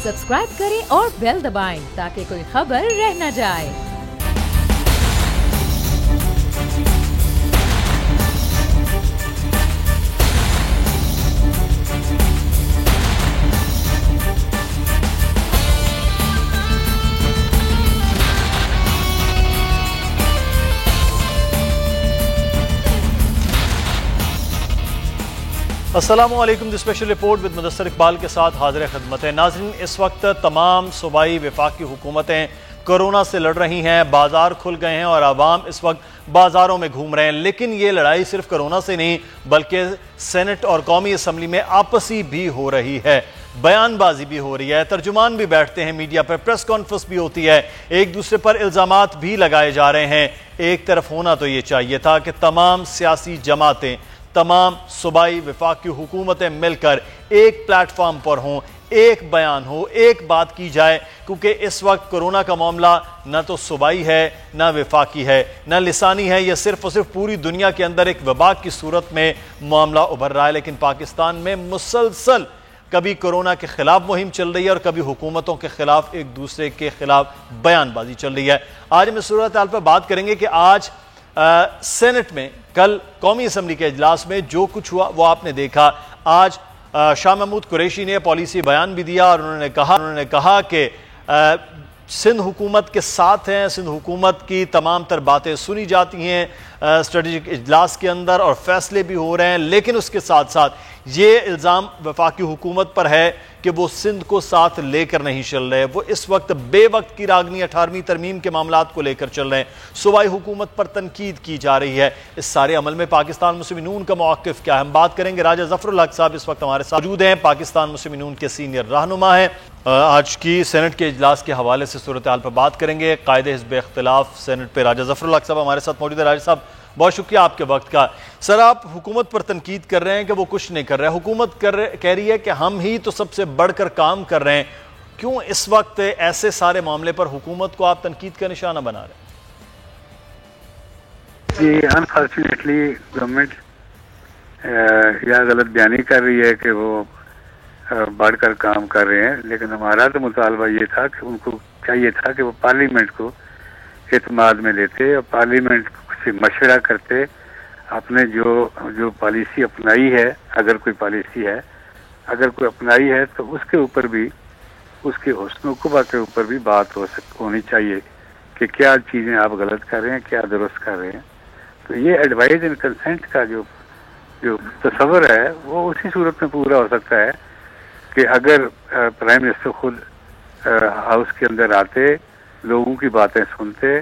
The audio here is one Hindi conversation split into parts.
सब्सक्राइब करें और बेल दबाएं ताकि कोई खबर रह न जाए। अस्सलामुअलैकुम। The special report with Mudassar Iqbal के साथ हाजिर खिदमत है। नाज़रीन, इस वक्त तमाम सूबाई वफाकी हुकूमतें कोरोना से लड़ रही हैं, बाजार खुल गए हैं और आवाम इस वक्त बाजारों में घूम रहे हैं। लेकिन ये लड़ाई सिर्फ कोरोना से नहीं बल्कि सेनेट और कौमी असम्बली में आपसी भी हो रही है, बयानबाजी भी हो रही है, तर्जुमान भी बैठते हैं मीडिया पर, प्रेस कॉन्फ्रेंस भी होती है, एक दूसरे पर इल्जामात भी लगाए जा रहे हैं। एक तरफ होना तो ये चाहिए था कि तमाम सियासी जमातें, तमाम सूबाई वफाकी हुकूमतें मिलकर एक प्लेटफॉर्म पर हों, एक बयान हो, एक बात की जाए, क्योंकि इस वक्त कोरोना का मामला न तो सूबाई है, न वफाकी है, न लिसानी है। यह सिर्फ और सिर्फ पूरी दुनिया के अंदर एक वबा की सूरत में मामला उभर रहा है। लेकिन पाकिस्तान में मुसलसल कभी कोरोना के खिलाफ मुहिम चल रही है और कभी हुकूमतों के खिलाफ एक दूसरे के खिलाफ बयानबाजी चल रही है। आज हम इस सूरत हाल पर बात करेंगे कि आज सेनेट में कल कौमी असम्बली के इजलास में जो कुछ हुआ वो आपने देखा। आज शाह महमूद कुरैशी ने पॉलिसी बयान भी दिया और उन्होंने कहा कि सिंध हुकूमत के साथ हैं, सिंध हुकूमत की तमाम तर बातें सुनी जाती हैं स्ट्रेटेजिक इजलास के अंदर और फैसले भी हो रहे हैं। लेकिन उसके साथ साथ ये इल्ज़ाम वफाकी हुकूमत पर है कि वो सिंध को साथ लेकर नहीं चल रहे, वो इस वक्त बेवक्त की रागनी 18वीं तरमीम के मामलात को लेकर चल रहे हैं। सूबाई हुकूमत पर तनकीद की जा रही है। इस सारे अमल में पाकिस्तान मुस्लिम नून का मौक़िफ़ क्या है, हम बात करेंगे। राजा ज़फ़रुल हक साहब इस वक्त हमारे साथ मौजूद हैं, पाकिस्तान मुस्लिम नून के सीनियर रहनुमा हैं। आज की सेनेट के इजलास के हवाले से सूरत हाल पर बात करेंगे। कायदे हिज़्ब इख्तिलाफ सेनेट पर राजा ज़फ़रुल हक साहब हमारे साथ मौजूद है। राजा साहब, बहुत शुक्रिया आपके वक्त का। सर, आप हुकूमत पर तनकीद कर रहे हैं कि वो कुछ नहीं कर रहे, हुकूमत कह रही है कि हम ही तो सबसे बढ़कर काम कर रहे हैं। क्यों इस वक्त ऐसे सारे मामले पर हुकूमत को आप तनकीद का निशाना बना रहे हैं? जी, अनफॉर्चुनेटली गवर्नमेंट या गलत बयानी कर रही है कि वो बढ़कर काम कर रहे हैं। लेकिन हमारा तो मुतालबा ये था कि उनको चाहिए था कि वो पार्लियामेंट को एतमाद में लेते और पार्लियामेंट से मशवरा करते, आपने जो पॉलिसी अपनाई है, अगर कोई पॉलिसी है, अगर कोई अपनाई है तो उसके ऊपर भी, उसके हुस्न ख़ुबा के ऊपर भी बात होनी चाहिए कि क्या चीज़ें आप गलत कर रहे हैं, क्या दुरुस्त कर रहे हैं। तो ये एडवाइस एंड कंसेंट का जो तस्वर है वो उसी सूरत में पूरा हो सकता है कि अगर प्राइम मिनिस्टर खुद हाउस के अंदर आते, लोगों की बातें सुनते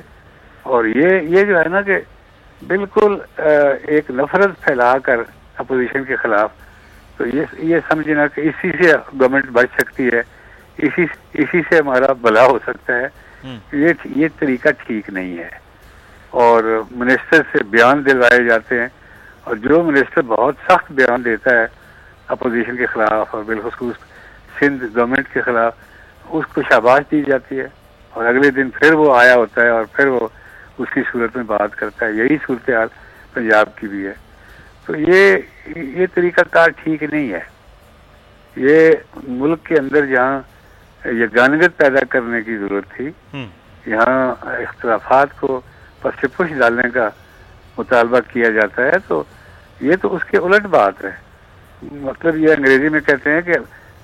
और ये जो है ना कि बिल्कुल एक नफरत फैलाकर अपोजिशन के खिलाफ, तो ये समझना कि इसी से गवर्नमेंट बच सकती है, इसी से हमारा भला हो सकता है, ये तरीका ठीक नहीं है। और मिनिस्टर से बयान दिलवाए जाते हैं और जो मिनिस्टर बहुत सख्त बयान देता है अपोजिशन के खिलाफ और बिलखुसूस सिंध गवर्नमेंट के खिलाफ, उसको शाबाश दी जाती है और अगले दिन फिर वो आया होता है और फिर वो उसकी सूरत में बात करता है। यही सूरत हाल पंजाब की भी है। तो ये तरीकाकार ठीक नहीं है। ये मुल्क के अंदर जहाँ यगानगत पैदा करने की जरूरत थी, यहाँ इख्तिलाफात को पस-ए-पुश डालने का मुतालबा किया जाता है, तो ये तो उसके उलट बात है। मतलब ये अंग्रेजी में कहते हैं कि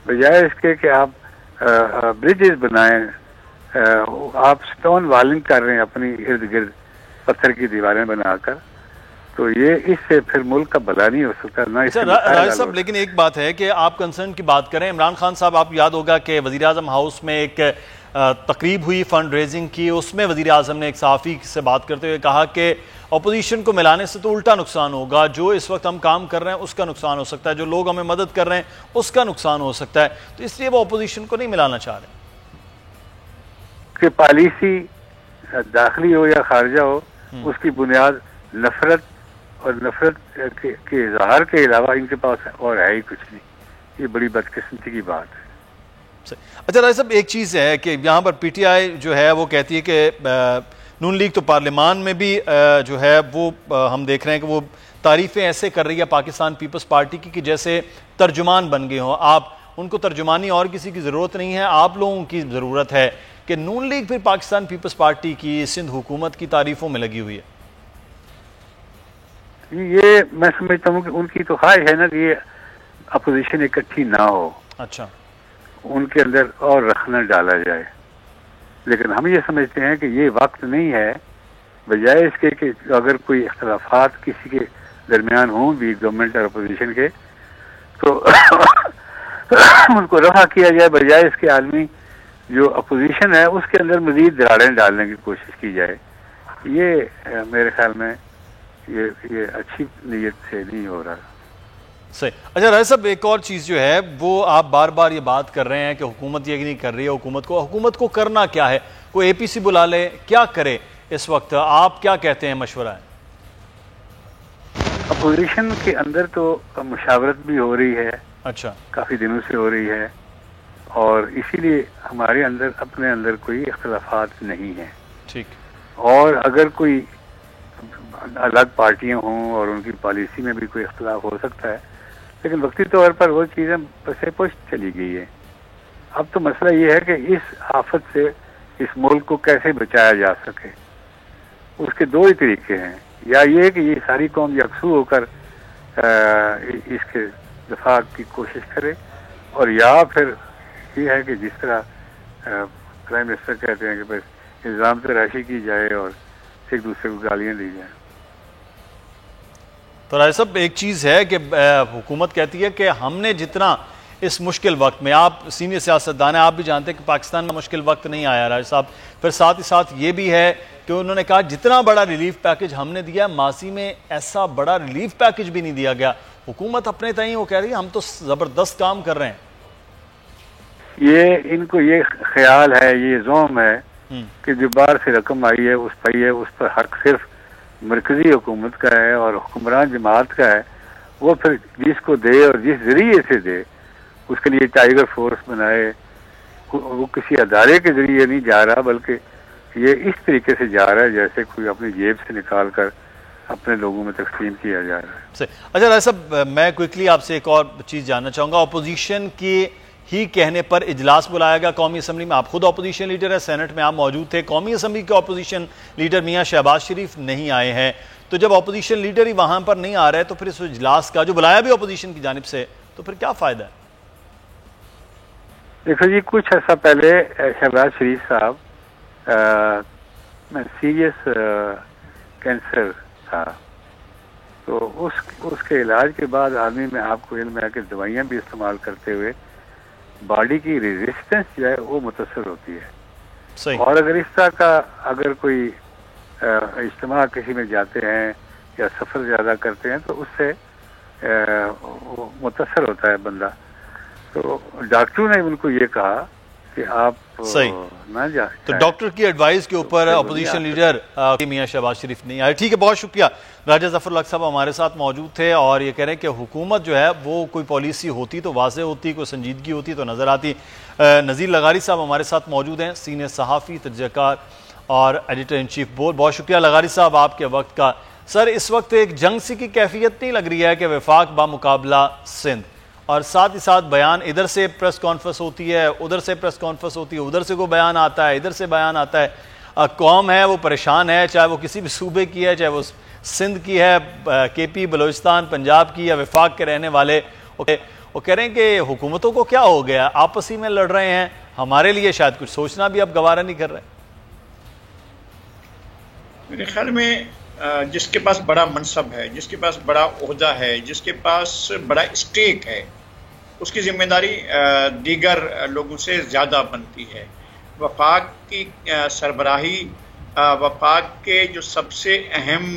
बजाय इसके कि आप ब्रिजेस बनाएं, आप स्टोन वॉलिंग कर रहे हैं अपनी इर्द गिर्द पत्थर की दीवारें बनाकर, तो ये इससे फिर मुल्क का भला नहीं हो सकता ना। राज साहब, लेकिन एक बात है कि आप कंसर्न की बात करें। इमरान खान साहब, आप याद होगा कि वज़ीर आज़म हाउस में एक तकरीब हुई फंड रेजिंग की, उसमें वज़ीर आज़म ने एक सहाफ़ी से बात करते हुए कहा कि अपोजिशन को मिलाने से तो उल्टा नुकसान होगा, जो इस वक्त हम काम कर रहे हैं उसका नुकसान हो सकता है, जो लोग हमें मदद कर रहे हैं उसका नुकसान हो सकता है, तो इसलिए वो अपोजिशन को नहीं मिलाना चाह रहे कि पॉलिसी दाखिली हो या खारजा हो, उसकी बुनियाद नफरत और नफरत के इजहार के अलावा इनके पास और है ही कुछ नहीं। ये बड़ी बदकिस्मती की बात है। अच्छा राय साहब, एक चीज़ है कि यहाँ पर पीटीआई जो है वो कहती है कि नून लीग तो पार्लियामान में भी जो है वो हम देख रहे हैं कि वो तारीफ़ें ऐसे कर रही है पाकिस्तान पीपल्स पार्टी की कि जैसे तर्जुमान बन गए हों, आप उनको तर्जुमानी और किसी की ज़रूरत नहीं है, आप लोगों की ज़रूरत है कि नून लीग फिर पाकिस्तान पीपल्स पार्टी की सिंध हुकूमत की तारीफों में लगी हुई है। ये मैं समझता हूँ कि उनकी तो ख्वाहिश है ना कि ये अपोजिशन इकट्ठी ना हो, अच्छा, उनके अंदर और रखना डाला जाए। लेकिन हम ये समझते हैं कि ये वक्त नहीं है, बजाय इसके कि अगर कोई इख्तलाफात किसी के दरमियान हों भी गवर्नमेंट और अपोजिशन के, तो उनको रफा किया जाए, बजाय इसके आदमी जो अपोजिशन है उसके अंदर मजीद दरारें डालने की कोशिश की जाए। ये मेरे ख्याल में ये अच्छी नीयत से नहीं हो रहा। सही। अच्छा राय साहब, एक और चीज़ जो है वो आप बार बार ये बात कर रहे हैं कि हुकूमत ये नहीं कर रही है, हुकूमत को करना क्या है, कोई APC बुला ले, क्या करे इस वक्त, आप क्या कहते हैं, मशवरा है? अपोजिशन के अंदर तो मुशावरत भी हो रही है, अच्छा, काफी दिनों से हो रही है, और इसीलिए हमारे अंदर अपने अंदर कोई इख्तलाफात नहीं है। ठीक। और अगर कोई अलग पार्टियां हों और उनकी पॉलिसी में भी कोई इख्तलाफ हो सकता है, लेकिन वक्ती तौर पर वो चीज़ें पसे पुश चली गई है। अब तो मसला ये है कि इस आफत से इस मुल्क को कैसे बचाया जा सके। उसके दो ही तरीके हैं, या ये कि ये सारी कौम यकसू होकर इसके दफा की कोशिश करे, और या फिर ये है कि जिस तरह प्राइम मिनिस्टर कहते हैं कि बस इल्ज़ाम तराशी की जाए और एक दूसरे को गालियाँ दी जाए। तो राय साहब, एक चीज़ है कि हुकूमत कहती है कि हमने जितना इस मुश्किल वक्त में, आप सीनियर सियासतदान हैं, आप भी जानते हैं कि पाकिस्तान में मुश्किल वक्त नहीं आया राय साहब। फिर साथ ही साथ ये भी है कि उन्होंने कहा जितना बड़ा रिलीफ पैकेज हमने दिया, माजी में ऐसा बड़ा रिलीफ पैकेज भी नहीं दिया गया। हुकूमत अपने तय वो कह रही है हम तो ज़बरदस्त काम कर रहे हैं। ये इनको ये ख्याल है, ये ज़ोम है कि जो बाहर से रकम आई है उस पर हक सिर्फ मरकजी हुकूमत का है और हुक्मरान जमात का है। वो फिर जिसको दे और जिस जरिए से दे, उसके लिए टाइगर फोर्स बनाए, वो किसी अदारे के जरिए नहीं जा रहा, बल्कि ये इस तरीके से जा रहा है जैसे कोई अपनी जेब से निकाल कर अपने लोगों में तकसीम किया जा रहा है। अच्छा राय साहब, मैं क्विकली आपसे एक और चीज़ जानना चाहूँगा। अपोजिशन के ही कहने पर इजलास बुलाया गया कौमी असम्बली में, आप खुद अपोजिशन लीडर है, सेनेट में आप मौजूद थे, कौमी असम्बली के अपोजिशन लीडर मियाँ शहबाज शरीफ नहीं आए हैं, तो जब अपोजिशन लीडर ही वहाँ पर नहीं आ रहे तो फिर इस इजलास का जो बुलाया भी अपोजिशन की जानिब से, तो फिर क्या फ़ायदा है? देखो जी, कुछ अर्सा पहले शहबाज शरीफ साहब में सीरियस कैंसर था, तो उसके इलाज के बाद आदमी में आपको इल्म है कि दवाइयाँ भी इस्तेमाल करते हुए बॉडी की रेजिस्टेंस जो है वो मुतासर होती है। सही। और अगर इस तरह का अगर कोई इज्तिमा किसी में जाते हैं या सफ़र ज़्यादा करते हैं तो उससे मुतासर होता है बंदा। तो डॉक्टरों ने उनको ये कहा कि आप ना जाए। तो डॉक्टर की एडवाइस के ऊपर अपोजिशन लीडर मियाँ शहबाज शरीफ नहीं आए। ठीक है, बहुत शुक्रिया। राजा ज़फ़र साहब हमारे साथ मौजूद थे और ये कह रहे हैं कि हुकूमत जो है वो कोई पॉलिसी होती तो वाज़े होती, कोई संजीदगी होती तो नज़र आती। नज़ीर लगारी साहब हमारे साथ मौजूद हैं, सीनियर सहाफ़ी, तजज़ियाकार और एडिटर इन चीफ बोर्ड। बहुत शुक्रिया लगारी साहब आपके वक्त का। सर, इस वक्त एक जंग सी की कैफियत नहीं लग रही है कि वफाक बामुकाबला सिंध, और साथ ही साथ बयान, इधर से प्रेस कॉन्फ्रेंस होती है, उधर से प्रेस कॉन्फ्रेंस होती है, उधर से कोई बयान आता है, इधर से बयान आता है। कौम है वो परेशान है, चाहे वो किसी भी सूबे की है, चाहे वो सिंध की है, KP, बलूचिस्तान, पंजाब की या वफाक के रहने वाले। वो कह रहे हैं कि हुकूमतों को क्या हो गया, आपस ही में लड़ रहे हैं, हमारे लिए शायद कुछ सोचना भी अब गवारा नहीं कर रहे। मेरे ख्याल में जिसके पास बड़ा मनसब है, जिसके पास बड़ा ओहदा है, जिसके पास बड़ा स्टेक है, उसकी जिम्मेदारी दीगर लोगों से ज़्यादा बनती है। वफाक की सरबराही, वफाक के जो सबसे अहम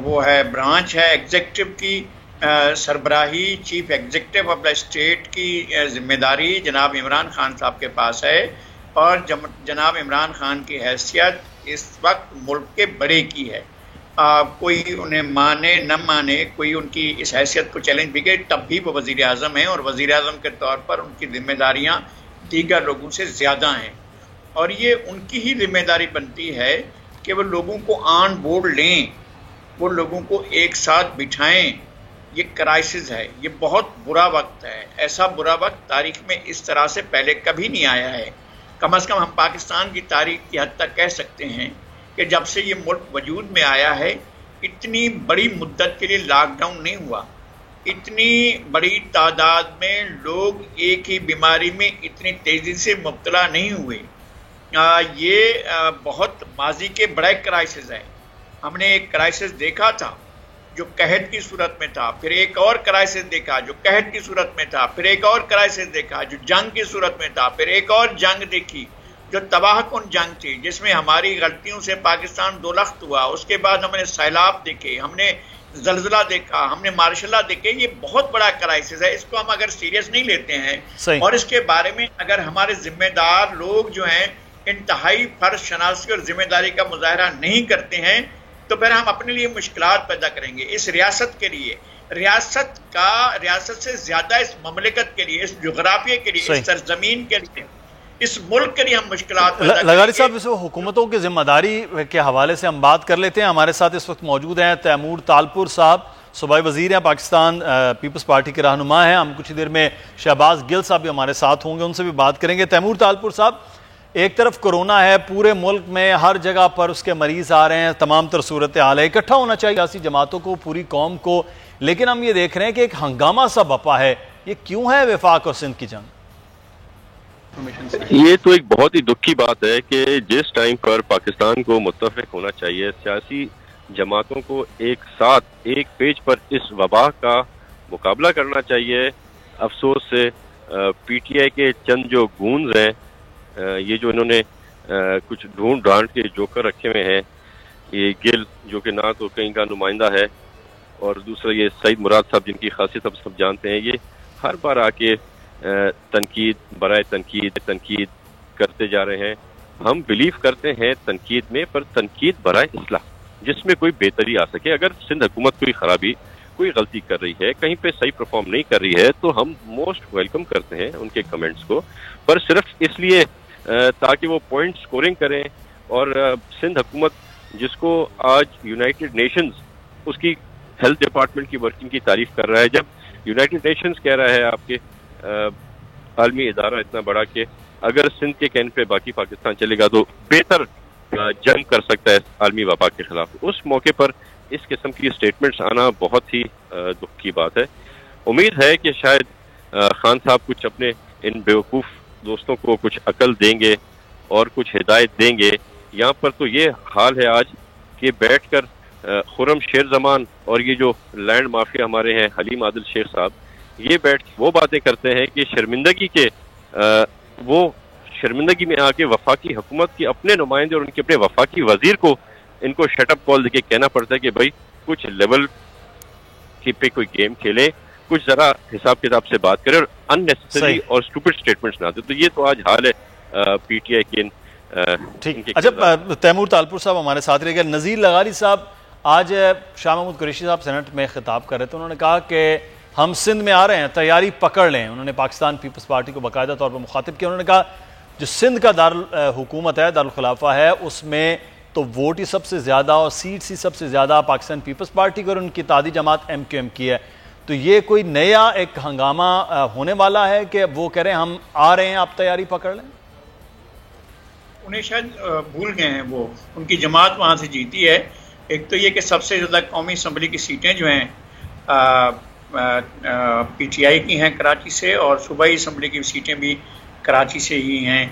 वो है ब्रांच है एग्जेक्टिव की सरबराही, chief executive of the state की जिम्मेदारी जनाब इमरान खान साहब के पास है, और जनाब इमरान खान की हैसियत इस वक्त मुल्क के बड़े की है। कोई उन्हें माने न माने, कोई उनकी इस हैसियत को चैलेंज भी करे, तब भी वो वज़ीर आज़म हैं, और वज़ीर आज़म के तौर पर उनकी जिम्मेदारियां दीगर लोगों से ज़्यादा हैं। और ये उनकी ही जिम्मेदारी बनती है कि वो लोगों को ऑन बोर्ड लें, वो लोगों को एक साथ बिठाएं। ये क्राइसिस है, ये बहुत बुरा वक्त है। ऐसा बुरा वक्त तारीख में इस तरह से पहले कभी नहीं आया है। कम से कम हम पाकिस्तान की तारीख की हद तक कह सकते हैं कि जब से ये मुल्क वजूद में आया है, इतनी बड़ी मुद्दत के लिए लॉकडाउन नहीं हुआ, इतनी बड़ी तादाद में लोग एक ही बीमारी में इतनी तेजी से मुब्तला नहीं हुए। ये बहुत माजी के बड़ा क्राइसिस है। हमने एक क्राइसिस देखा था जो कहत की सूरत में था, फिर एक और क्राइसिस देखा जो कहत की सूरत में था, फिर एक और क्राइसिस देखा जो जंग की सूरत में था, फिर एक और जंग देखी जो तबाहकुन जंग थी जिसमें हमारी गलतियों से पाकिस्तान दोलख्त हुआ। उसके बाद हमने सैलाब देखे, हमने जलजला देखा, हमने मार्शला देखे। ये बहुत बड़ा क्राइसिस है। इसको हम अगर सीरियस नहीं लेते हैं और इसके बारे में अगर हमारे जिम्मेदार लोग जो हैं इंतहाई फर्ज शनासी और जिम्मेदारी का मुजाहरा नहीं करते हैं तो फिर हम अपने लिए मुश्किलात पैदा करेंगे। इस रियासत के लिए, रियासत से ज्यादा इस ममलिकत के लिए, इस जुगराफिया के लिए, इस सरजमीन के लिए, इस मुल्क के लिए हम मुश्किलात पैदा करेंगे। लगारी साहब, इस हुकूमतों की जिम्मेदारी के हवाले से हम बात कर लेते हैं। हमारे साथ इस वक्त मौजूद हैं तैमूर तालपुर साहब, सूबाई वजीर हैं, पाकिस्तान पीपल्स पार्टी के रहनुमा हैं। हम कुछ देर में शहबाज गिल साहब भी हमारे साथ होंगे, उनसे भी बात करेंगे। तैमूर तालपुर साहब, एक तरफ कोरोना है, पूरे मुल्क में हर जगह पर उसके मरीज आ रहे हैं, तमाम तर सूरत हाल है, इकट्ठा होना चाहिए सियासी जमातों को, पूरी कौम को, लेकिन हम ये देख रहे हैं कि एक हंगामा सा बपा है। ये क्यों है वफाक और सिंध की जंग? ये तो एक बहुत ही दुख की बात है कि जिस टाइम पर पाकिस्तान को मुत्तफिक होना चाहिए, सियासी जमातों को एक साथ एक पेज पर इस वबा का मुकाबला करना चाहिए, अफसोस से पीटीआई के चंद जो गूंज हैं, ये जो इन्होंने कुछ ढूंढ ढांड के जोकर रखे हुए हैं, ये गिल जो कि ना तो कहीं का नुमाइंदा है और दूसरा ये सईद मुराद साहब जिनकी खासियत अब सब जानते हैं, ये हर बार आके तनकीद बराए तनकीद करते जा रहे हैं। हम बिलीव करते हैं तनकीद में, पर तनकीद बराए इस्लाह, जिसमें कोई बेहतरी आ सके। अगर सिंध हुकूमत कोई खराबी, कोई गलती कर रही है, कहीं पे सही परफॉर्म नहीं कर रही है, तो हम मोस्ट वेलकम करते हैं उनके कमेंट्स को, पर सिर्फ इसलिए ताकि वो पॉइंट स्कोरिंग करें। और सिंध हुकूमत जिसको आज यूनाइटेड नेशंस उसकी हेल्थ डिपार्टमेंट की वर्किंग की तारीफ कर रहा है, जब यूनाइटेड नेशंस कह रहा है आपके आलमी इदारा इतना बड़ा कि अगर सिंध के कहने पे बाकी पाकिस्तान चलेगा तो बेहतर जंग कर सकता है आलमी वबा के खिलाफ, उस मौके पर इस किस्म की स्टेटमेंट्स आना बहुत ही दुख की बात है। उम्मीद है कि शायद खान साहब कुछ अपने इन बेवकूफ़ दोस्तों को कुछ अकल देंगे और कुछ हिदायत देंगे। यहाँ पर तो ये हाल है आज कि बैठकर खुरम शेर जमान और ये जो लैंड माफिया हमारे हैं हलीम आदिल शेख साहब, ये बैठ वो बातें करते हैं कि वो शर्मिंदगी में आके वफाकी हुकूमत की अपने नुमाइंदे और उनके अपने वफाकी वजीर को इनको शटअप कॉल देके कहना पड़ता है कि भाई कुछ लेवल की पे कोई गेम खेले, कुछ जरा हिसाब किताब से बात करें और अननेसेसरी और स्टूपिड स्टेटमेंट्स ना दे। तो ये तो आज हाल है पीटीआई के। ठीक, अच्छा तैमूर तालपुर साहब हमारे साथ रह गए। नज़ीर लगारी साहब, आज शाह महमूद कुरैशी साहब सेनेट में खिताब कर रहे थे, उन्होंने कहा कि हम सिंध में आ रहे हैं, तैयारी पकड़ लें। उन्होंने पाकिस्तान पीपल्स पार्टी को बाकायदा तौर पर मुखातिब किया। उन्होंने कहा जो सिंध का दारुल हुकूमत है, दारुल खिलाफा है, उसमें तो वोट ही सबसे ज़्यादा और सीट्स ही सबसे ज़्यादा पाकिस्तान पीपल्स पार्टी की और उनकी तादी जमात MQM की है। तो ये कोई नया एक हंगामा होने वाला है कि वो कह रहे हैं हम आ रहे हैं, आप तैयारी पकड़ लें? उन्हें शायद भूल गए हैं, वो उनकी जमात वहाँ से जीती है। एक तो ये कि सबसे ज़्यादा कौमी असम्बली की सीटें जो हैं PTI की हैं कराची से, और सूबाई असम्बली की सीटें भी कराची से ही हैं।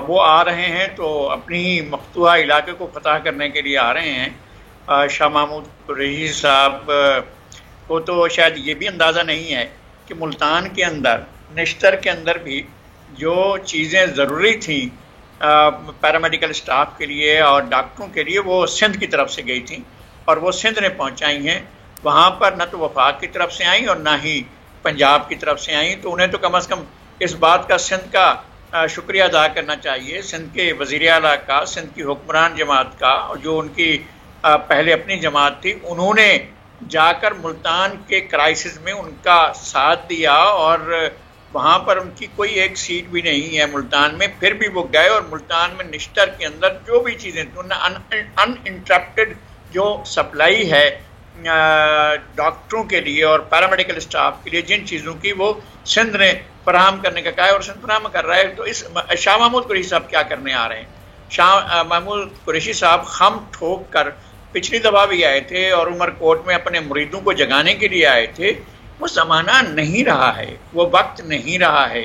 वो आ रहे हैं तो अपनी मखतूआ इलाके को फतह करने के लिए आ रहे हैं। शाह महमूद कुरैशी साहब को तो शायद ये भी अंदाज़ा नहीं है कि मुल्तान के अंदर, निश्तर के अंदर भी जो चीज़ें ज़रूरी थी पैरामेडिकल स्टाफ के लिए और डॉक्टरों के लिए, वो सिंध की तरफ से गई थी और वो सिंध ने पहुँचाई हैं। वहाँ पर न तो वफाक की तरफ से आई और ना ही पंजाब की तरफ से आई। तो उन्हें तो कम से कम इस बात का सिंध का शुक्रिया अदा करना चाहिए, सिंध के वज़ीर आला का, सिंध की हुक्मरान जमात का, जो उनकी पहले अपनी जमात थी, उन्होंने जाकर मुल्तान के क्राइसिस में उनका साथ दिया और वहाँ पर उनकी कोई एक सीट भी नहीं है मुल्तान में, फिर भी वो गए और मुल्तान में निश्तर के अंदर जो भी चीज़ें थी उन्हें अनइंटरप्टेड जो सप्लाई है डॉक्टरों के लिए और पैरामेडिकल स्टाफ के लिए जिन चीज़ों की वो सिंध ने फराहम करने का कहा है और सिंध फराहम कर रहा है, तो इस शाह महमूद कुरैशी साहब क्या करने आ रहे हैं? शाह महमूद कुरैशी साहब खम ठोक कर पिछली दफ़ा भी आए थे और उमरकोट में अपने मुरीदों को जगाने के लिए आए थे। वो ज़माना नहीं रहा है, वो वक्त नहीं रहा है।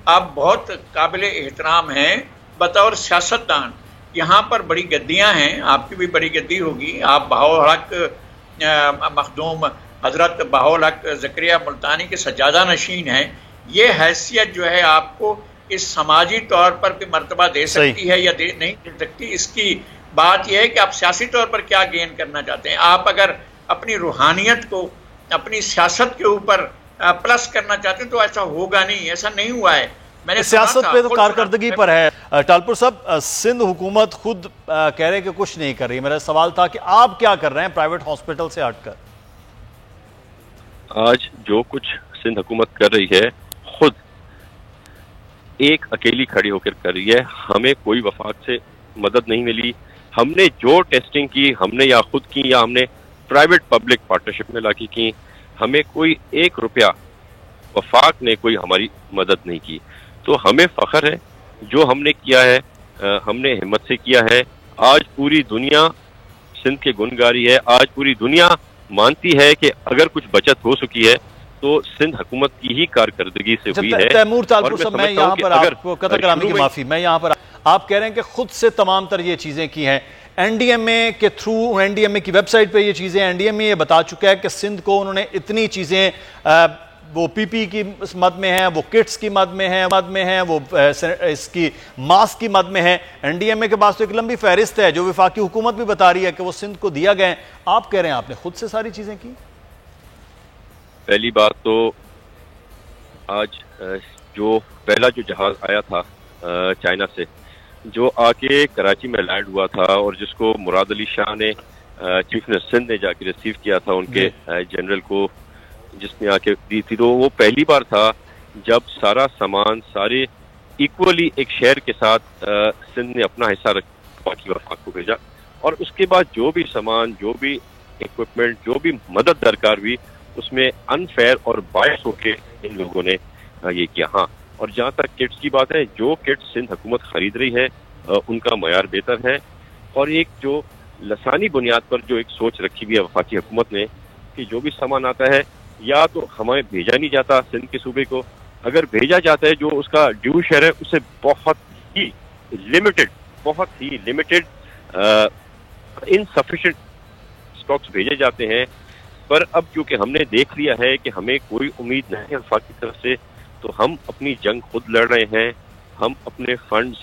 आप बहुत काबिल एहतराम हैं बतौर सियासतदान, यहाँ पर बड़ी गद्दियाँ हैं, आपकी भी बड़ी गद्दी होगी। आप बहाउल हक मखदूम हज़रत बहाउल हक ज़करिया मुल्तानी के सज्जादा नशीन हैं। ये हैसियत जो है आपको इस समाजी तौर पर भी मर्तबा दे सकती है या नहीं दे सकती, इसकी बात यह है कि आप सियासी तौर पर क्या गेन करना चाहते हैं। आप अगर अपनी रूहानियत को अपनी सियासत के ऊपर प्लस करना चाहते हैं तो ऐसा होगा नहीं, ऐसा नहीं हुआ है। मैंने सियासत पे तो कारकर्दगी पर है। टालपुर साहब, सिंध हुकूमत खुद कह रहे कि कुछ नहीं कर रही। मेरा सवाल था कि आप क्या कर रहे हैं प्राइवेट हॉस्पिटल से हटकर? आज जो कुछ सिंध हुकूमत कर रही है खुद एक अकेली खड़ी होकर कर रही है। हमें कोई वफाक से मदद नहीं मिली। हमने जो टेस्टिंग की हमने या खुद की या हमने प्राइवेट पब्लिक पार्टनरशिप में लाके की, हमें कोई 1 रुपया वफाक ने कोई हमारी मदद नहीं की। तो हमें फख्र है जो हमने किया है, हमने हिम्मत से किया है। आज पूरी दुनिया सिंध के गुनगारी है। आज पूरी दुनिया मानती है कि अगर कुछ बचत हो सकी है तो सिंध हुकूमत की ही कारकर्दगी से हुई है। तैमूर टालपुर साहब, मैं यहाँ पर आपको कतर कलामी की माफी, मैं यहाँ पर आप कह रहे हैं कि खुद से तमाम तर ये चीजें की हैं एनडीएमए के थ्रू। एनडीएमए की वेबसाइट पे ये चीजें, एनडीएमए ये बता चुका है कि सिंध को उन्होंने इतनी चीजें वो पीपी की मद में है, वो किट्स की मद में है, वो इसकी मास्क की मद में है। एनडीएमए के पास तो एक लंबी फहरिस्त है जो विफाकी हुकूमत भी बता रही है कि वो सिंध को दिया गए। आप कह रहे हैं आपने खुद से सारी चीजें की। पहली बात तो आज जो पहला जो जहाज आया था चाइना से, जो आके कराची में लैंड हुआ था और जिसको मुराद अली शाह ने चीफ मिनिस्टर सिंध ने जाके रिसीव किया था उनके जनरल को, जिसने आके दी थी, तो वो पहली बार था जब सारा सामान सारे इक्वली एक शहर के साथ सिंध ने अपना हिस्सा रख बाकी वफाक को भेजा। और उसके बाद जो भी सामान, जो भी इक्विपमेंट, जो भी मदद दरकार हुई उसमें अनफेयर और बायस होके इन लोगों ने ये किया। हाँ, और जहाँ तक किट्स की बात है, जो किट्स सिंध हुकूमत खरीद रही है उनका मयार बेहतर है। और एक जो लसानी बुनियाद पर जो एक सोच रखी हुई है वफाकी हुकूमत ने कि जो भी सामान आता है या तो हमें भेजा नहीं जाता सिंध के सूबे को, अगर भेजा जाता है जो उसका ड्यू शेयर है उससे बहुत ही लिमिटेड इनसफिशिएंट स्टॉक्स भेजे जाते हैं। पर अब क्योंकि हमने देख लिया है कि हमें कोई उम्मीद नहीं है वफाक की तरफ से, तो हम अपनी जंग खुद लड़ रहे हैं। हम अपने फंड्स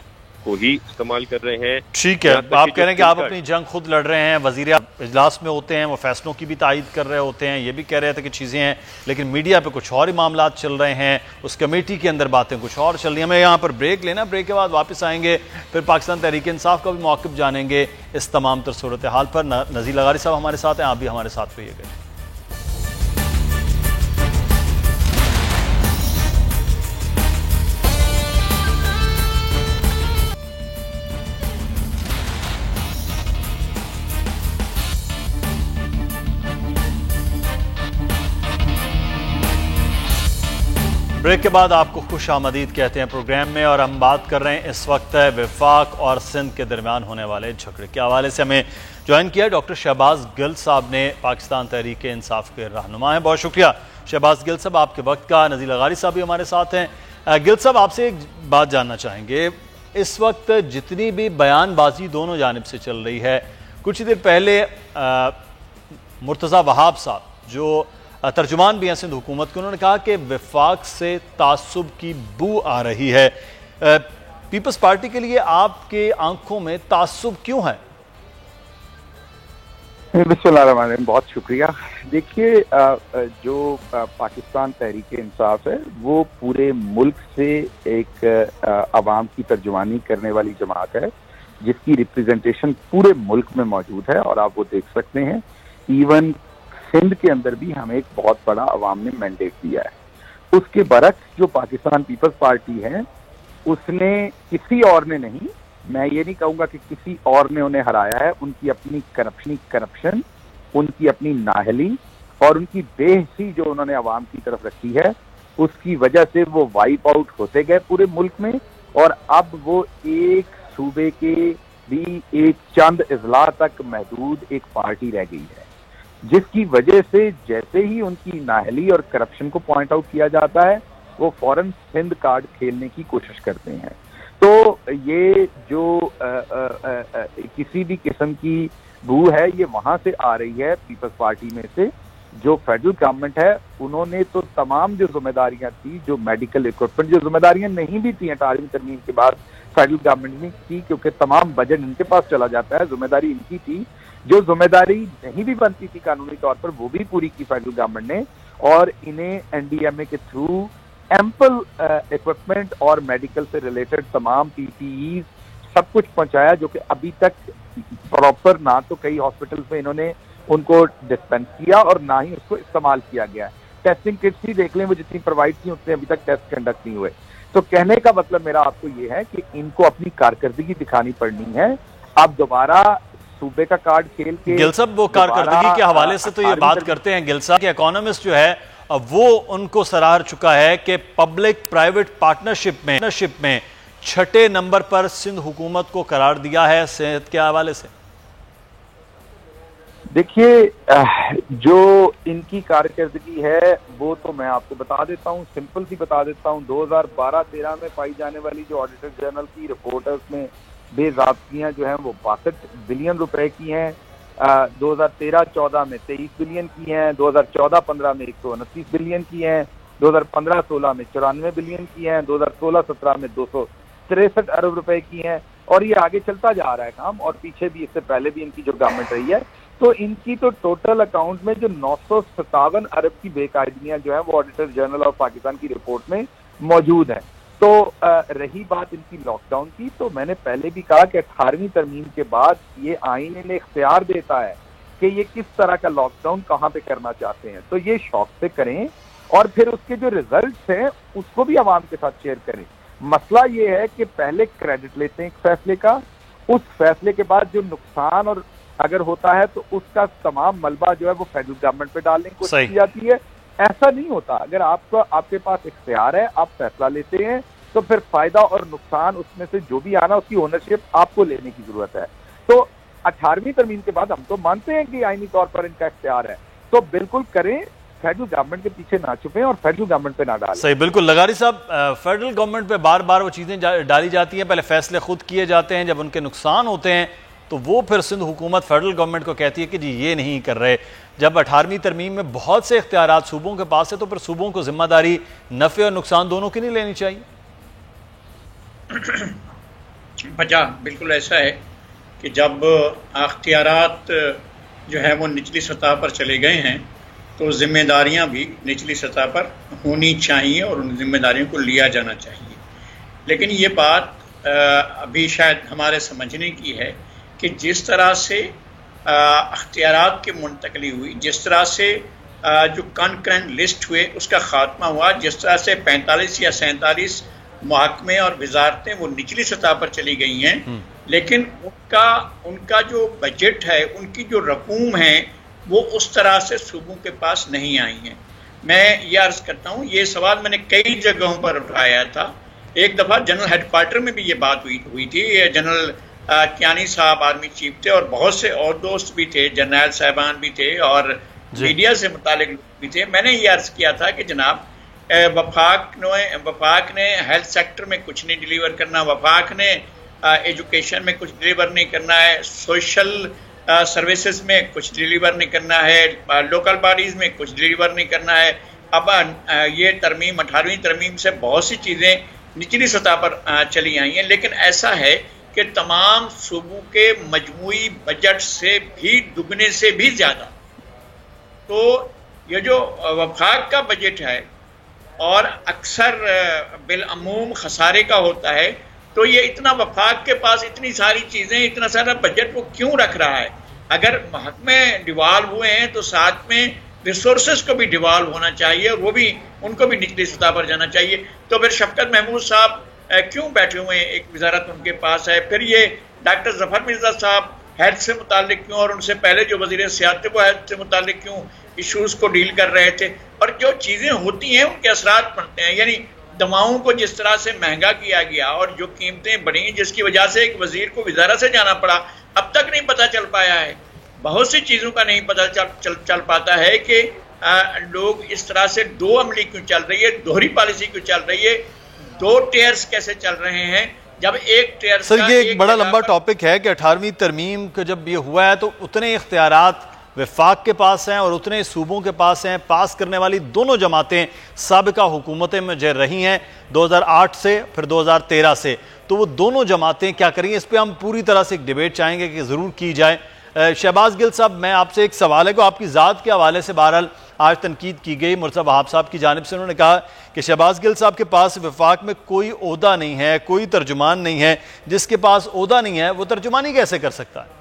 को ही इस्तेमाल कर रहे हैं। ठीक है, आप कह रहे हैं कि आप अपनी जंग खुद लड़ रहे हैं। वजीर इजलास में होते हैं, वो फैसलों की भी तायीद कर रहे होते हैं, ये भी कह रहे थे कि चीज़ें हैं, लेकिन मीडिया पे कुछ और ही मामला चल रहे हैं, उस कमेटी के अंदर बातें कुछ और चल रही हैं। हमें यहाँ पर ब्रेक लेना, ब्रेक के बाद वापस आएंगे, फिर पाकिस्तान तहरीक इंसाफ का भी मौक़िफ़ जानेंगे इस तमाम तर सूरत हाल पर। नज़ीर लगारी साहब हमारे साथ हैं, आप भी हमारे साथ रहिएगा। ब्रेक के बाद आपको खुश आमदीद कहते हैं प्रोग्राम में, और हम बात कर रहे हैं इस वक्त वफाक और सिंध के दरमियान होने वाले झगड़े के हवाले से। हमें ज्वाइन किया डॉक्टर शहबाज गिल साहब ने, पाकिस्तान तहरीक इंसाफ के रहनुमा हैं। बहुत शुक्रिया शहबाज गिल साहब आपके वक्त का। नज़ीर लगारी साहब भी हमारे साथ हैं। गिल साहब, आपसे एक बात जानना चाहेंगे, इस वक्त जितनी भी बयानबाजी दोनों जानिब से चल रही है, कुछ ही देर पहले मुर्तज़ा वहाब साहब जो तर्जुमान भी हैं सिंध हुकूमत के, उन्होंने कहा कि वफाक से तासुब की बू आ रही है। पीपल्स पार्टी के लिए आपके आंखों में तासुब क्यों है? बिस्मिल्लाहिर्रहमानिर्रहीम, बहुत शुक्रिया। देखिए, जो पाकिस्तान तहरीक इंसाफ है वो पूरे मुल्क से एक अवाम की तर्जुमानी करने वाली जमात है जिसकी रिप्रेजेंटेशन पूरे मुल्क में मौजूद है, और आप वो देख सकते हैं इवन सिंध के अंदर भी हमें एक बहुत बड़ा अवाम ने मैंडेट दिया है। उसके बरक्स जो पाकिस्तान पीपल्स पार्टी है उसने किसी और ने नहीं, मैं ये नहीं कहूँगा कि किसी और ने उन्हें हराया है, उनकी अपनी करप्शन उनकी अपनी नाअहली और उनकी बेहिसी जो उन्होंने अवाम की तरफ रखी है, उसकी वजह से वो वाइप आउट होते गए पूरे मुल्क में, और अब वो एक सूबे के भी एक चंद अजला तक महदूद एक पार्टी रह गई है, जिसकी वजह से जैसे ही उनकी नाअहली और करप्शन को पॉइंट आउट किया जाता है, वो फौरन सिंध कार्ड खेलने की कोशिश करते हैं। तो ये जो किसी भी किस्म की बू है, ये वहां से आ रही है पीपल्स पार्टी में से। जो फेडरल गवर्नमेंट है, उन्होंने तो तमाम जो जिम्मेदारियां थी, जो मेडिकल इक्विपमेंट, जो जिम्मेदारियां नहीं भी थी 18वीं तरमीम के बाद फेडरल गवर्नमेंट ने की, क्योंकि तमाम बजट इनके पास चला जाता है, जिम्मेदारी इनकी थी। जो जिम्मेदारी नहीं भी बनती थी कानूनी तौर पर, वो भी पूरी की फेडरल गवर्नमेंट ने, और इन्हें एनडीएमए के थ्रू एम्पल इक्विपमेंट और मेडिकल से रिलेटेड तमाम पीपीई सब कुछ पहुंचाया, जो कि अभी तक प्रॉपर ना तो कई हॉस्पिटल्स में इन्होंने उनको डिस्पेंस किया और ना ही उसको इस्तेमाल किया गया है। टेस्टिंग किट्स ही देख लें, वो जितनी प्रोवाइड की उतने अभी तक टेस्ट कंडक्ट नहीं हुए। तो कहने का मतलब मेरा आपको ये है कि इनको अपनी कारकर्दगी दिखानी पड़नी है। अब दोबारा सूबे का कार्ड खेल के गिल साहब वो कारकर्दगी के हवाले से तो ये बात करते हैं, गिल साहब के इकोनॉमिस्ट जो है वो उनको सराह चुका है कि पब्लिक प्राइवेट पार्टनरशिप में 6ठे नंबर पर सिंध हुकूमत को करार दिया है सेहत के हवाले से। देखिए, जो इनकी कारकर्दगी है वो तो मैं आपको बता देता हूँ, सिंपल सी बता देता हूँ। 2012-13 में पाई जाने वाली जो ऑडिटर जनरल की रिपोर्ट है, उसमें बेज़ाब्तियां जो हैं वो 62 बिलियन रुपए की हैं। 2013-14 में 23 बिलियन की हैं, 2014-15 में 129 बिलियन की हैं, 2015-16 में 94 बिलियन की हैं, 2016-17 में 263 अरब रुपए की हैं, और ये आगे चलता जा रहा है काम। और पीछे भी, इससे पहले भी इनकी जो गवर्नमेंट रही है, तो इनकी तो टोटल अकाउंट में जो 957 अरब की बेकायदगियां जो है वो ऑडिटर जनरल ऑफ पाकिस्तान की रिपोर्ट में मौजूद है। तो रही बात इनकी लॉकडाउन की, तो मैंने पहले भी कहा कि 18वीं तरमीम के बाद ये आईन इन्हें इख्तियार देता है कि ये किस तरह का लॉकडाउन कहाँ पे करना चाहते हैं। तो ये शौक से करें और फिर उसके जो रिजल्ट्स हैं उसको भी आवाम के साथ शेयर करें। मसला ये है कि पहले क्रेडिट लेते हैं एक फैसले का, उस फैसले के बाद जो नुकसान और अगर होता है तो उसका तमाम मलबा जो है वो फेडरल गवर्नमेंट पे डालने की कोशिश की जाती है। ऐसा नहीं होता। अगर आपके पास इख्तियार है, आप फैसला लेते हैं, तो फिर फायदा और नुकसान उसमें से जो भी आना उसकी ओनरशिप आपको लेने की जरूरत है। तो 18वीं तरमीम के बाद हम तो मानते हैं कि आईनी तौर पर इनका इख्तियार है, तो बिल्कुल करें, फेडरल गवर्नमेंट के पीछे ना छुपें और फेडरल गवर्नमेंट पे ना डालें। सही, बिल्कुल। लगारी साहब, फेडरल गवर्नमेंट पे बार बार वो चीजें डाली जाती हैं, पहले फैसले खुद किए जाते हैं, जब उनके नुकसान होते हैं तो वो फिर सिंध हुकूमत फेडरल गवर्नमेंट को कहती है कि जी ये नहीं कर रहे। जब 18वीं तरमीम में बहुत से इख्तियारात सूबों के पास है, तो फिर सूबों को जिम्मेदारी नफे और नुकसान दोनों की नहीं लेनी चाहिए? बचा बिल्कुल ऐसा है कि जब अख्तियारात जो है वो निचली सतह पर चले गए हैं, तो जिम्मेदारियां भी निचली सतह पर होनी चाहिए और उन जिम्मेदारियों को लिया जाना चाहिए। लेकिन ये बात अभी शायद हमारे समझने की है कि जिस तरह से अख्तियारात की मुंतकली हुई, जिस तरह से जो कॉन्करेंट लिस्ट हुए उसका खात्मा हुआ, जिस तरह से 45 या 47 महकमे और वजारतें वो निचली सतह पर चली गई हैं, लेकिन उनका जो बजट है, उनकी जो रकूम है, वो उस तरह से सूबों के पास नहीं आई हैं। मैं ये अर्ज करता हूँ, ये सवाल मैंने कई जगहों पर उठाया था। एक दफ़ा जनरल हेडक्वार्टर में भी ये बात हुई थी। जनरल कियानी साहब आर्मी चीफ थे और बहुत से और दोस्त भी थे, जर्नैल साहबान भी थे और मीडिया से मुतालिक लोग भी थे। मैंने ये अर्ज किया था कि जनाब, वफाक ने हेल्थ सेक्टर में कुछ नहीं डिलीवर करना, वफाक ने एजुकेशन में कुछ डिलीवर नहीं करना है, सोशल सर्विसेज में कुछ डिलीवर नहीं करना है, लोकल बॉडीज में कुछ डिलीवर नहीं करना है। अब ये तरमीम 18वीं तरमीम से बहुत सी चीज़ें निचली सतह पर चली आई हैं, लेकिन ऐसा है कि तमाम सूबों के मजमूई बजट से भी दुगने से भी ज़्यादा, तो ये जो वफाक का बजट है और अक्सर बिलअमूम खसारे का होता है, तो ये इतना वफाक के पास इतनी सारी चीज़ें, इतना सारा बजट वो क्यों रख रहा है? अगर महकमे डिवाल्व हुए हैं तो साथ में रिसोर्सेज को भी डिवाल्व होना चाहिए और वो भी, उनको भी निचली सतह पर जाना चाहिए। तो फिर शफकत महमूद साहब क्यों बैठे हुए हैं, एक वजारत उनके पास है, फिर ये डॉक्टर जफर मिर्जा साहब हेल्थ से मुतालिक क्यों, और उनसे पहले जो वज़ीर सियासत वो हेल्थ से मुतालिक क्यों इश्यूज़ को डील कर रहे थे। और जो चीज़ें होती हैं उनके असरात पड़ते हैं, यानी दवाओं को जिस तरह से महंगा किया गया और जो कीमतें बढ़ी जिसकी वजह से एक वज़ीर को वज़ारत से जाना पड़ा, अब तक नहीं पता चल पाया है। बहुत सी चीज़ों का नहीं पता चल पाता है कि लोग इस तरह से दो अमली क्यों चल रही है, दोहरी पॉलिसी क्यों चल रही है, दो टेयर्स कैसे चल रहे हैं, जब एक टेयर। सर ये एक बड़ा लंबा टॉपिक है कि 18वीं तरमीम का जब ये हुआ है तो उतने इख्तियारात वफाक के पास हैं और उतने सूबों के पास हैं। पास करने वाली दोनों जमातें साबिका हुकूमतें में जो रही हैं 2008 से फिर 2013 से, तो वो दोनों जमातें क्या करेंगी, इस पर हम पूरी तरह से एक डिबेट चाहेंगे कि ज़रूर की जाए। शहबाज गिल साहब, मैं आपसे एक सवाल है कि आपकी ज़ात के हवाले से बहरहाल आज तनकीद की गई मुर्तज़ा वहाब साहब की जानिब से। उन्होंने कहा कि शहबाज गिल साहब के पास वफाक में कोई ओहदा नहीं है, कोई तर्जुमान नहीं है। जिसके पास ओहदा नहीं है वो तर्जुमानी कैसे कर सकता है?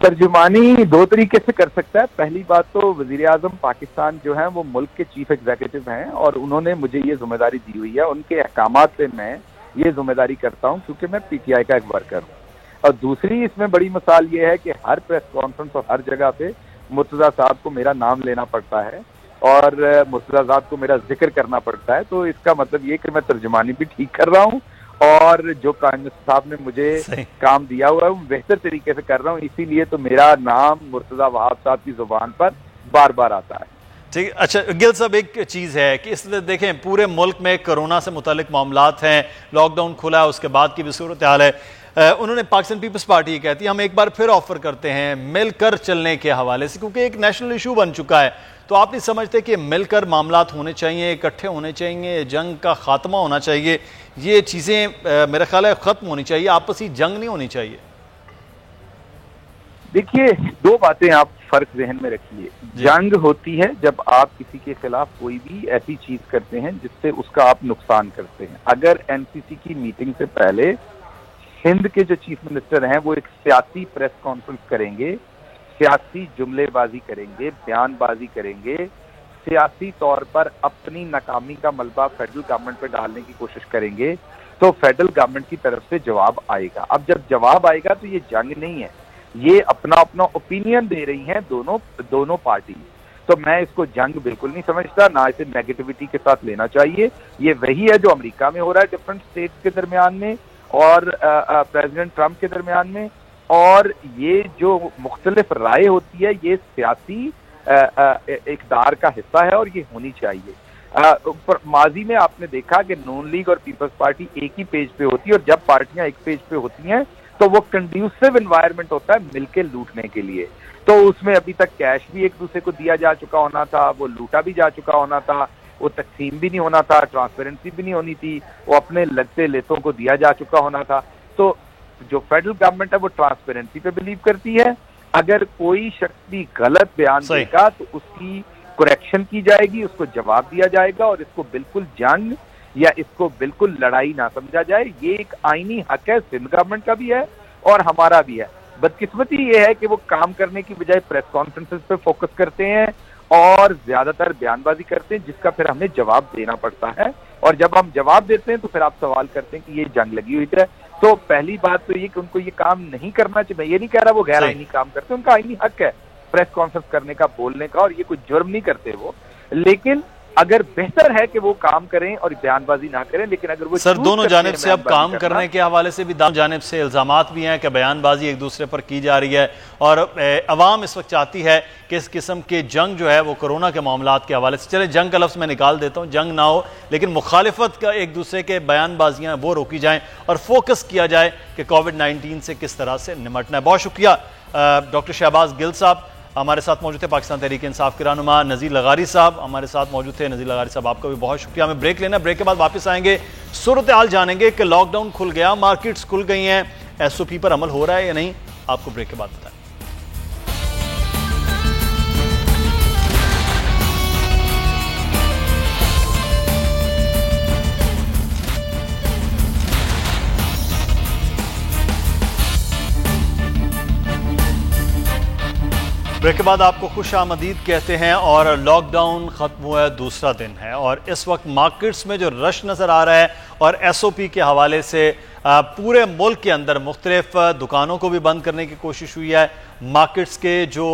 तर्जुमानी दो तरीके से कर सकता है। पहली बात तो वज़ीर आज़म पाकिस्तान जो है वो मुल्क के चीफ एग्जीक्यूटिव हैं और उन्होंने मुझे ये जिम्मेदारी दी हुई है, उनके अहकामात से मैं ये जिम्मेदारी करता हूँ क्योंकि मैं PTI का एक वर्कर हूँ। और दूसरी इसमें बड़ी मिसाल ये है कि हर प्रेस कॉन्फ्रेंस और हर जगह पे मुर्तज़ा साहब को मेरा नाम लेना पड़ता है और मुर्तज़ा साहब को मेरा जिक्र करना पड़ता है। तो इसका मतलब ये कि मैं तर्जुमानी भी ठीक कर रहा हूँ और जो प्राइम मिनिस्टर साहब ने मुझे काम दिया हुआ है वो बेहतर तरीके से कर रहा हूँ, इसीलिए तो मेरा नाम मुर्तज़ा वहाब साहब की जुबान पर बार बार आता है। ठीक। अच्छा गिल साहब, एक चीज़ है कि इस देखें पूरे मुल्क में कोरोना से मुतालिक मामलात हैं, लॉकडाउन खुला है, उसके बाद की भी सूरत हाल है। उन्होंने पाकिस्तान पीपल्स पार्टी कहती है हम एक बार फिर ऑफर करते हैं मिलकर चलने के हवाले से, क्योंकि एक नेशनल इशू बन चुका है। तो आप नहीं समझते कि मिलकर मामलात होने चाहिए, इकट्ठे होने चाहिए, जंग का खात्मा होना चाहिए, ये चीज़ें मेरा ख्याल है ख़त्म होनी चाहिए, आपसी जंग नहीं होनी चाहिए? देखिए, दो बातें आप फर्क जहन में रखिए। जंग होती है जब आप किसी के खिलाफ कोई भी ऐसी चीज करते हैं जिससे उसका आप नुकसान करते हैं। अगर NCC की मीटिंग से पहले हिंद के जो चीफ मिनिस्टर हैं वो एक सियासी प्रेस कॉन्फ्रेंस करेंगे, सियासी जुमलेबाजी करेंगे, बयानबाजी करेंगे, सियासी तौर पर अपनी नाकामी का मलबा फेडरल गवर्नमेंट पे डालने की कोशिश करेंगे, तो फेडरल गवर्नमेंट की तरफ से जवाब आएगा। अब जब जवाब आएगा तो ये जंग नहीं है, ये अपना अपना ओपिनियन दे रही हैं दोनों पार्टी। तो मैं इसको जंग बिल्कुल नहीं समझता, ना इसे नेगेटिविटी के साथ लेना चाहिए। ये वही है जो अमेरिका में हो रहा है डिफरेंट स्टेट्स के दरमियान में और प्रेसिडेंट ट्रंप के दरमियान में, और ये जो मुख्तलिफ राय होती है ये सियासी इक़्तिदार का हिस्सा है और ये होनी चाहिए। माजी में आपने देखा कि नून लीग और पीपल्स पार्टी एक ही पेज पे होती है, और जब पार्टियां एक पेज पे होती हैं तो वो कंड्यूसिव एनवायरनमेंट होता है मिलके लूटने के लिए। तो उसमें अभी तक कैश भी एक दूसरे को दिया जा चुका होना था, वो लूटा भी जा चुका होना था, वो तकसीम भी नहीं होना था, ट्रांसपेरेंसी भी नहीं होनी थी, वो अपने लगते लेतों को दिया जा चुका होना था। तो जो फेडरल गवर्नमेंट है वो ट्रांसपेरेंसी पे बिलीव करती है। अगर कोई शख्स भी गलत बयान देगा तो उसकी करेक्शन की जाएगी, उसको जवाब दिया जाएगा, और इसको बिल्कुल जंग या इसको बिल्कुल लड़ाई ना समझा जाए। ये एक आईनी हक है, सिंध गवर्नमेंट का भी है और हमारा भी है। बदकिस्मती ये है कि वो काम करने की बजाय प्रेस कॉन्फ्रेंसेस पे फोकस करते हैं और ज्यादातर बयानबाजी करते हैं, जिसका फिर हमें जवाब देना पड़ता है। और जब हम जवाब देते हैं तो फिर आप सवाल करते हैं कि ये जंग लगी हुई है। तो पहली बात तो ये कि उनको ये काम नहीं करना चाहिए। मैं ये नहीं कह रहा वो गैर आईनी काम करते, उनका आईनी हक है प्रेस कॉन्फ्रेंस करने का, बोलने का, और ये कोई जुर्म नहीं करते वो। लेकिन अगर बेहतर है कि वो काम करें और बयानबाजी ना करें, लेकिन अगर वो सर दोनों जानिब से अब काम करने के हवाले से भी दोनों जानिब से इल्जामात भी हैं कि बयानबाजी एक दूसरे पर की जा रही है, और अवाम इस वक्त चाहती है कि इस किस्म के जंग जो है वो कोरोना के मामलात के हवाले से, चले जंग का लफ्ज़ मैं निकाल देता हूँ, जंग ना हो, लेकिन मुखालिफत का एक दूसरे के बयानबाजियाँ वो रोकी जाएँ और फोकस किया जाए कि कोविड-19 से किस तरह से निमटना है। बहुत शुक्रिया डॉक्टर शहबाज गिल साहब हमारे साथ मौजूद थे। पाकिस्तान तहरीक इंसाफ के रहनुमा नज़ीर लगारी साहब हमारे साथ मौजूद थे। नज़ीर लगारी साहब आपका भी बहुत शुक्रिया। हमें ब्रेक लेना, ब्रेक के बाद वापस आएंगे, सूरत हाल जानेंगे कि लॉकडाउन खुल गया, मार्केट्स खुल गई हैं, SOP पर अमल हो रहा है या नहीं, आपको ब्रेक के बाद बताएं। ब्रेक के बाद आपको खुश आमदीद कहते हैं और लॉकडाउन ख़त्म हुआ है, दूसरा दिन है और इस वक्त मार्केट्स में जो रश नज़र आ रहा है और SOP के हवाले से पूरे मुल्क के अंदर मुख्तलिफ दुकानों को भी बंद करने की कोशिश हुई है। मार्केट्स के जो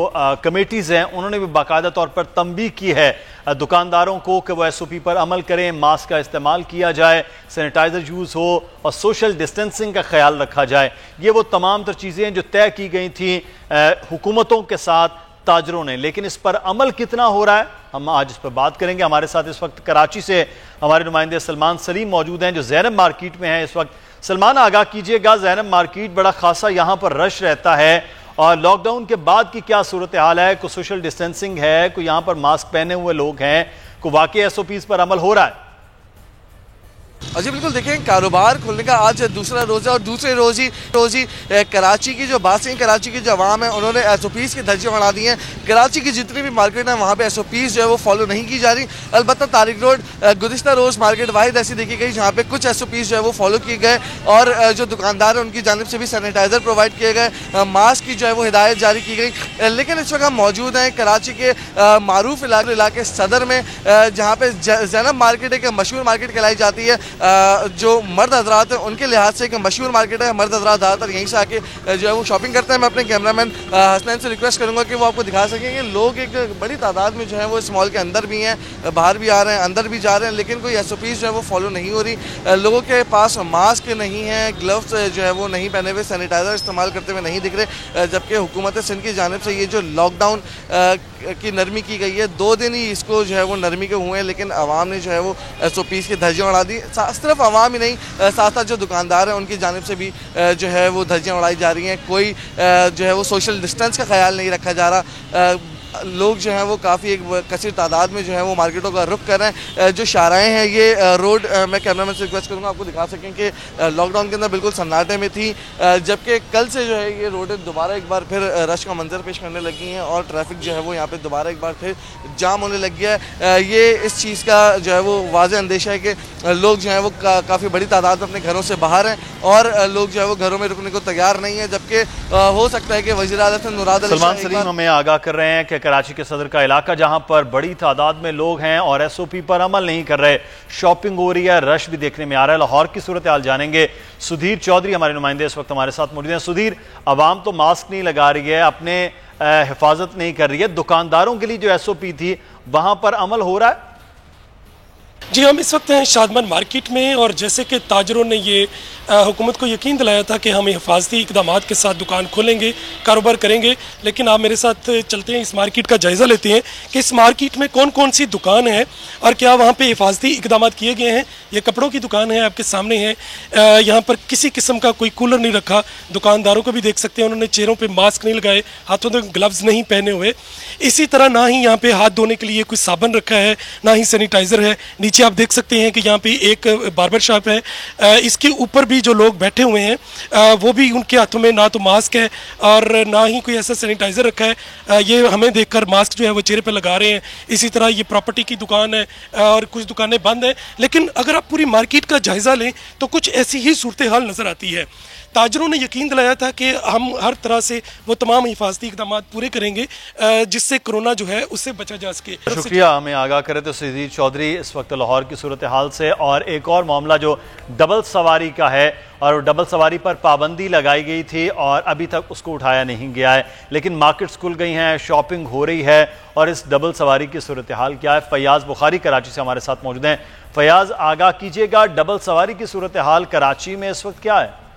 कमेटीज़ हैं उन्होंने भी बाकायदा तौर पर तंबीह की है दुकानदारों को कि वो SOP पर अमल करें, मास्क का इस्तेमाल किया जाए, सैनिटाइज़र यूज़ हो और सोशल डिस्टेंसिंग का ख्याल रखा जाए। ये वो तमाम तर चीज़ें हैं जो तय की गई थी हुकूमतों के साथ ताजरों ने, लेकिन इस पर अमल कितना हो रहा है हम आज इस पर बात करेंगे। हमारे साथ इस वक्त कराची से हमारे नुमाइंदे सलमान सलीम मौजूद हैं जो ज़ैनब मार्केट में हैं इस वक्त। सलमान, आगाह कीजिएगा, ज़ैनब मार्केट बड़ा खासा यहाँ पर रश रहता है और लॉकडाउन के बाद की क्या सूरत हाल है? कोई सोशल डिस्टेंसिंग है, कोई यहाँ पर मास्क पहने हुए लोग हैं, कोई वाकई SOPs पर अमल हो रहा है? जी बिल्कुल, देखें कारोबार खुलने का आज दूसरा रोज़ है और दूसरे रोज़ ही कराची की जो बासिंग, कराची की जो आवाम है उन्होंने SOPs की धज्जियां उड़ा दी हैं। कराची की जितनी भी मार्केट है वहाँ पे SOPs जो है वो फॉलो नहीं की जा रही। अलबत्ता तारिक रोड गुज़िश्ता रोज़ मार्केट वाहिद ऐसी देखी गई जहाँ पे कुछ SOPs जो है वो फॉलो किए गए और जो दुकानदार है उनकी जानिब से भी सैनिटाइज़र प्रोवाइड किए गए, मास्क की जो है वो हिदायत जारी की गई। लेकिन इस वक्त हम मौजूद हैं कराची के मारूफ इलाके सदर में, जहाँ पे ज़ैनब मार्केट एक मशहूर मार्केट कहलाई जाती है। जो मर्द हजरात हैं उनके लिहाज से एक मशहूर मार्केट है, मर्द हजरात ज़्यादातर यहीं से आके जो है वो शॉपिंग करते हैं। मैं अपने कैमरामैन हसनैन से रिक्वेस्ट करूंगा कि वो आपको दिखा सकें कि लोग एक बड़ी तादाद में जो है वो इस मॉल के अंदर भी हैं, बाहर भी आ रहे हैं, अंदर भी जा रहे हैं, लेकिन कोई SOPs जो है वो फॉलो नहीं हो रही। लोगों के पास मास्क नहीं है, ग्लव्स जो है वो नहीं पहने हुए, सैनिटाइज़र इस्तेमाल करते हुए नहीं दिख रहे, जबकि हुकूमत सिंध की जानिब से ये जो लॉकडाउन की नरमी की गई है 2 दिन ही इसको जो है वो नरमी के हुए हैं, लेकिन आवाम ने जो है वो SOPs की धज्जियां उड़ा दी। सिर्फ आवाम ही नहीं, साथ साथ जो दुकानदार हैं उनकी जानिब से भी जो है वो धज्जियां उड़ाई जा रही हैं। कोई जो है वो सोशल डिस्टेंस का ख्याल नहीं रखा जा रहा। लोग जो हैं वो काफ़ी एक कसीर तादाद में जो है वो मार्केटों का रुख कर रहे हैं। जो शाराएँ हैं ये रोड, मैं कैमरामैन से रिक्वेस्ट करूँगा आपको दिखा सकें कि लॉकडाउन के अंदर बिल्कुल सन्नाटे में थी, जबकि कल से जो है ये रोडें दोबारा एक बार फिर रश का मंजर पेश करने लगी हैं और ट्रैफिक जो है वो यहाँ पे दोबारा एक बार फिर जाम होने लग गया है। ये इस चीज़ का जो है वो वाज़ेह अंदेशा है कि लोग जो है वो काफ़ी बड़ी तादाद में अपने घरों से बाहर हैं और लोग जो है वो घरों में रुकने को तैयार नहीं है, जबकि हो सकता है कि वज़ीर आज़म मुराद सलमान सलीम हमें आगाह कर रहे हैं कि कराची के सदर का इलाका जहां पर बड़ी तादाद में लोग हैं और SOP पर अमल नहीं कर रहे, शॉपिंग हो रही है, रश भी देखने में आ रहा है। लाहौर की सूरत हाल जानेंगे। सुधीर चौधरी हमारे नुमाइंदे इस वक्त हमारे साथ मौजूद हैं। सुधीर, अवाम तो मास्क नहीं लगा रही है, अपने हिफाजत नहीं कर रही है, दुकानदारों के लिए जो SOP थी वहां पर अमल हो रहा है? जी, हम इस वक्त हैं शादमंद मार्केट में और जैसे कि ताजरों ने ये हुकूमत को यकीन दिलाया था कि हम हिफाजती इकदामात के साथ दुकान खोलेंगे, कारोबार करेंगे, लेकिन आप मेरे साथ चलते हैं, इस मार्केट का जायज़ा लेते हैं कि इस मार्केट में कौन कौन सी दुकान है और क्या वहाँ पे हिफाजती इकदामात किए गए हैं। ये कपड़ों की दुकान है, आपके सामने है। यहाँ पर किसी किस्म का कोई कूलर नहीं रखा, दुकानदारों को भी देख सकते हैं उन्होंने चेहरों पर मास्क नहीं लगाए, हाथों में ग्लव्स नहीं पहने हुए। इसी तरह ना ही यहाँ पर हाथ धोने के लिए कोई साबुन रखा है, ना ही सैनिटाइज़र है। नीचे आप देख सकते हैं कि यहाँ पे एक बार्बर शॉप है, इसके ऊपर भी जो लोग बैठे हुए हैं वो भी उनके हाथों में ना तो मास्क है और ना ही कोई ऐसा सैनिटाइज़र रखा है। ये हमें देखकर मास्क जो है वो चेहरे पे लगा रहे हैं। इसी तरह ये प्रॉपर्टी की दुकान है और कुछ दुकानें बंद हैं, लेकिन अगर आप पूरी मार्केट का जायज़ा लें तो कुछ ऐसी ही सूरत हाल नज़र आती है। ताजरों ने यकीन दिलाया था कि हम हर तरह से वो तमाम हिफाजती इक़दामात पूरे करेंगे जिससे कोरोना जो है उससे बचा जा सके। शुक्रिया, हमें आगाह करे तो सुधीर चौधरी इस वक्त लाहौर की सूरत हाल से। और एक और मामला जो डबल सवारी का है और डबल सवारी पर पाबंदी लगाई गई थी और अभी तक उसको उठाया नहीं गया है, लेकिन मार्केट्स खुल गई हैं, शॉपिंग हो रही है और इस डबल सवारी की सूरत हाल क्या है? फयाज बुखारी कराची से हमारे साथ मौजूद हैं। फयाज, आगाह कीजिएगा, डबल सवारी की सूरत हाल कराची में इस वक्त क्या है?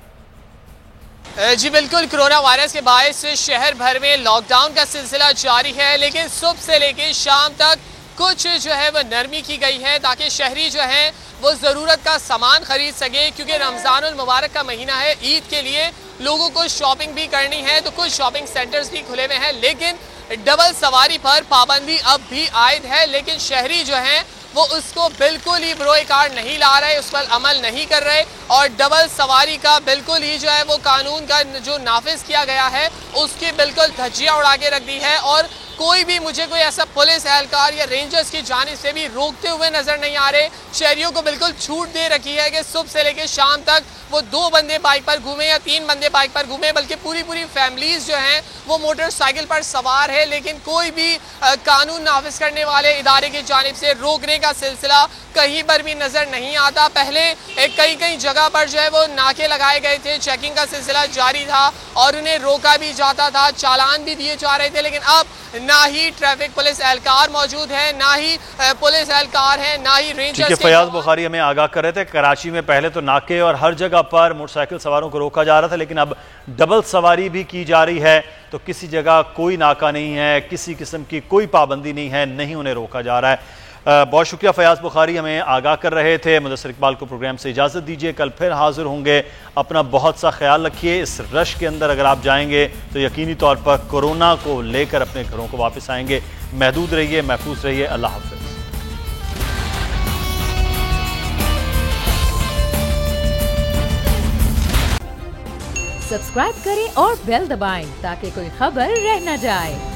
जी बिल्कुल, कोरोना वायरस के बायस शहर भर में लॉकडाउन का सिलसिला जारी है, लेकिन सुबह से लेकर शाम तक कुछ जो है वह नरमी की गई है ताकि शहरी जो है वो ज़रूरत का सामान खरीद सके, क्योंकि रमज़ानुल मुबारक का महीना है, ईद के लिए लोगों को शॉपिंग भी करनी है, तो कुछ शॉपिंग सेंटर्स भी खुले हुए हैं। लेकिन डबल सवारी पर पाबंदी अब भी आयद है, लेकिन शहरी जो हैं वो उसको बिल्कुल ही बरोएकार नहीं ला रहे, उस पर अमल नहीं कर रहे और डबल सवारी का बिल्कुल ही जो है वो कानून का जो नाफिज किया गया है उसकी बिल्कुल धज्जियां उड़ा के रख दी है और कोई भी मुझे कोई ऐसा पुलिस एहलकार या रेंजर्स की जानिब से भी रोकते हुए नजर नहीं आ रहे। शहरियों को बिल्कुल छूट दे रखी है कि सुबह से लेकर शाम तक वो 2 बंदे बाइक पर घूमे या 3 बंदे बाइक पर घूमे, बल्कि पूरी फैमिलीज जो हैं वो मोटरसाइकिल पर सवार है। लेकिन कोई भी कानून नाफिज करने वाले इदारे की जानिब से रोकने का सिलसिला कहीं पर भी नजर नहीं आता। पहले कई जगह पर जो है वो नाके लगाए गए थे, चेकिंग का सिलसिला जारी था और उन्हें रोका भी जाता था, चालान भी दिए जा रहे थे। लेकिन अब ना ही ट्रैफिक पुलिस एहलकार मौजूद है, ना ही पुलिस एहलकार है, ना ही रेंजर्स। फयाज बुखारी हमें आगाह कर रहे थे, कराची में पहले तो नाके और हर जगह पर मोटरसाइकिल सवारों को रोका जा रहा था, लेकिन अब डबल सवारी भी की जा रही है, तो किसी जगह कोई नाका नहीं है, किसी किस्म की कोई पाबंदी नहीं है, नहीं उन्हें रोका जा रहा है। बहुत शुक्रिया फयाज बुखारी हमें आगाह कर रहे थे। मुदस्सिर इकबाल को प्रोग्राम से इजाज़त दीजिए, कल फिर हाजिर होंगे। अपना बहुत सा ख्याल रखिए। इस रश के अंदर अगर आप जाएंगे तो यकीनी तौर पर कोरोना को लेकर अपने घरों को वापस आएंगे। महदूद रहिए, महफूज रहिए। अल्लाह हाफ़िज़। सब्सक्राइब करें और बेल दबाएं ताकि कोई खबर रह न जाए।